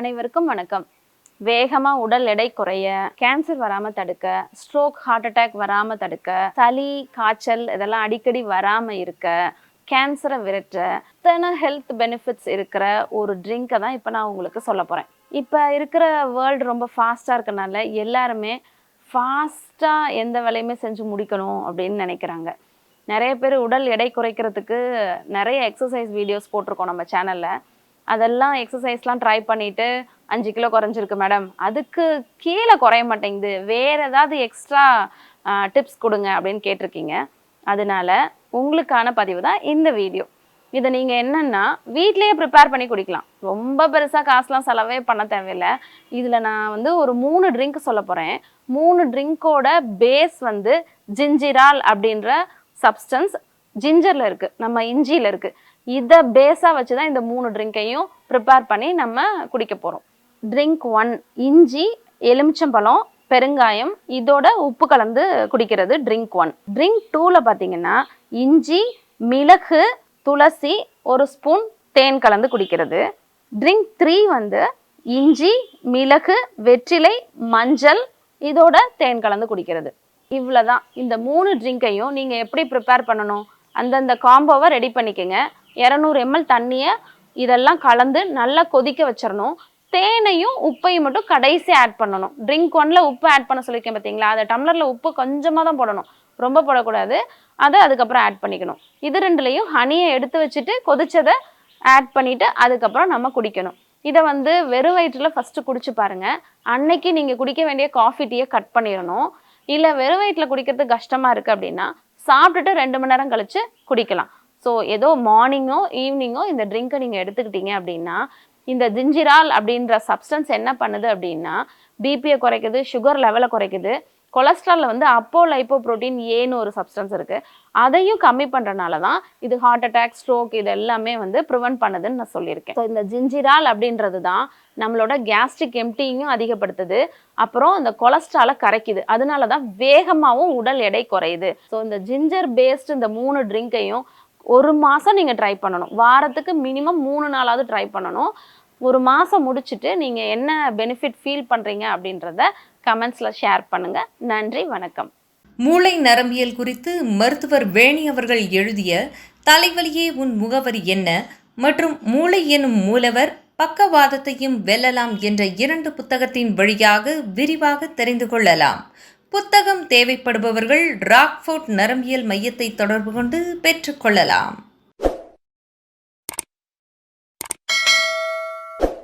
அனைவருக்கும் வணக்கம். வேகமா உடல் எடை குறைய, கேன்சர் வராம தடுக்க, ஸ்ட்ரோக், ஹார்ட் அட்டாக் வராம தடுக்க, சளி, காய்ச்சல் இதெல்லாம் அடிக்கடி வராம இருக்க, கேன்சரை விரட்ட, இத்தனை ஹெல்த் பெனிஃபிட்ஸ் இருக்கிற ஒரு ட்ரிங்கை தான் இப்போ நான் உங்களுக்கு சொல்ல போகிறேன். இப்போ இருக்கிற வேர்ல்டு ரொம்ப ஃபாஸ்ட்டாக இருக்கனால எல்லாருமே ஃபாஸ்ட்டாக எந்த வேலையுமே செஞ்சு முடிக்கணும் அப்படின்னு நினைக்கிறாங்க. நிறைய பேர் உடல் எடை குறைக்கிறதுக்கு நிறைய எக்ஸசைஸ் வீடியோஸ் போட்டிருக்கோம் நம்ம சேனலில். அதெல்லாம் எக்ஸசைஸ்லாம் ட்ரை பண்ணிவிட்டு 5 கிலோ குறைஞ்சிருக்கு மேடம், அதுக்கு கீழே குறைய மாட்டேங்குது, வேறு ஏதாவது எக்ஸ்ட்ரா டிப்ஸ் கொடுங்க அப்படின்னு கேட்டிருக்கீங்க. அதனால உங்களுக்கான பதிவு தான் இந்த வீடியோ. இதை நீங்கள் என்னென்னா வீட்லேயே ப்ரிப்பேர் பண்ணி குடிக்கலாம். ரொம்ப பெருசாக காசுலாம் செலவே பண்ண தேவையில்லை. இதில் நான் ஒரு 3 ட்ரிங்க் சொல்ல போகிறேன். 3 ட்ரிங்க்கோட பேஸ் ஜிஞ்சிரால் அப்படின்ற சப்ஸ்டன்ஸ் ஜிஞ்சரில் இருக்குது, நம்ம இஞ்சியில் இருக்குது. இதை பேஸாக வச்சு தான் இந்த 3 ட்ரிங்கையும் ப்ரிப்பேர் பண்ணி நம்ம குடிக்க போகிறோம். ட்ரிங்க் 1 இஞ்சி, எலுமிச்சம்பழம், பெருங்காயம், இதோட உப்பு கலந்து குடிக்கிறது ட்ரிங்க் 1. ட்ரிங்க் 2ல் பார்த்தீங்கன்னா இஞ்சி, மிளகு, துளசி, 1 ஸ்பூன் தேன் கலந்து குடிக்கிறது. ட்ரிங்க் 3 இஞ்சி, மிளகு, வெற்றிலை, மஞ்சள், இதோட தேன் கலந்து குடிக்கிறது. இவ்வளோதான். இந்த 3 ட்ரிங்கையும் நீங்கள் எப்படி ப்ரிப்பேர் பண்ணணும், அந்தந்த காம்போவை ரெடி பண்ணிக்கோங்க. 200 ml தண்ணியை இதெல்லாம் கலந்து நல்லா கொதிக்க வச்சிடணும். தேனையும் உப்பையும் மட்டும் கடைசி ஆட் பண்ணணும். ட்ரிங்க் 1ல் உப்பு ஆட் பண்ண சொல்லியிருக்கேன் பார்த்தீங்களா, அதை டம்ளரில் உப்பு கொஞ்சமாக தான் போடணும், ரொம்ப போடக்கூடாது. அதை அதுக்கப்புறம் ஆட் பண்ணிக்கணும். இது 2லையும் ஹனியை எடுத்து வச்சுட்டு கொதிச்சதை ஆட் பண்ணிவிட்டு அதுக்கப்புறம் நம்ம குடிக்கணும். இதை வெறும் வயிற்றில் ஃபஸ்ட்டு குடிச்சு பாருங்கள். அன்னைக்கு நீங்கள் குடிக்க வேண்டிய காஃபி டீயை கட் பண்ணிடணும். இல்லை வெறும் வயிற்றில் குடிக்கிறது கஷ்டமாக இருக்குது அப்படின்னா சாப்பிட்டுட்டு 2 மணி நேரம் கழித்து குடிக்கலாம். ஸோ ஏதோ மார்னிங்கோ ஈவினிங்கோ இந்த ட்ரிங்கை நீங்கள் எடுத்துக்கிட்டீங்க அப்படின்னா, இந்த ஜிஞ்சிரால் அப்படின்ற சப்ஸ்டன்ஸ் என்ன பண்ணுது அப்படின்னா பிபியை குறைக்குது, சுகர் லெவலை குறைக்குது. கொலஸ்ட்ராலில் அப்போ லைப்போ புரோட்டீன் ஏன்னு ஒரு சப்ஸ்டன்ஸ் இருக்குது, அதையும் கம்மி பண்ணுறனால தான் இது ஹார்ட் அட்டாக், ஸ்ட்ரோக் இது எல்லாமே ப்ரிவென்ட் பண்ணுதுன்னு நான் சொல்லியிருக்கேன். ஸோ இந்த ஜிஞ்சிரால் அப்படின்றது தான் நம்மளோட கேஸ்ட்ரிக் எம்டியும் அதிகப்படுத்துது, அப்புறம் இந்த கொலஸ்ட்ராலை கரைக்குது. அதனால தான் வேகமாகவும் உடல் எடை குறையுது. ஸோ இந்த ஜிஞ்சர் பேஸ்டு இந்த 3 ட்ரிங்கையும் 1 மாதம் நீங்கள் ட்ரை பண்ணணும். வாரத்துக்கு மினிமம் 3 நாளாவது ட்ரை பண்ணணும். 1 மாதம் முடிச்சுட்டு நீங்கள் என்ன பெனிஃபிட் ஃபீல் பண்ணுறீங்க அப்படின்றத கமெண்ட்ஸில் ஷேர் பண்ணுங்கள். நன்றி, வணக்கம். மூளை நரம்பியல் குறித்து மருத்துவர் வேணி அவர்கள் எழுதிய தலைவலியே உன் முகவரி என்ன மற்றும் மூளை எனும் மூலவர் பக்கவாதத்தையும் வெல்லலாம் என்ற 2 புத்தகத்தின் வழியாக விரிவாக தெரிந்து கொள்ளலாம். புத்தகம் தேவைப்படுபவர்கள் ராக்ஃபோர்ட் நரம்பியல் மையத்தை தொடர்பு கொண்டு பெற்றுக்கொள்ளலாம்.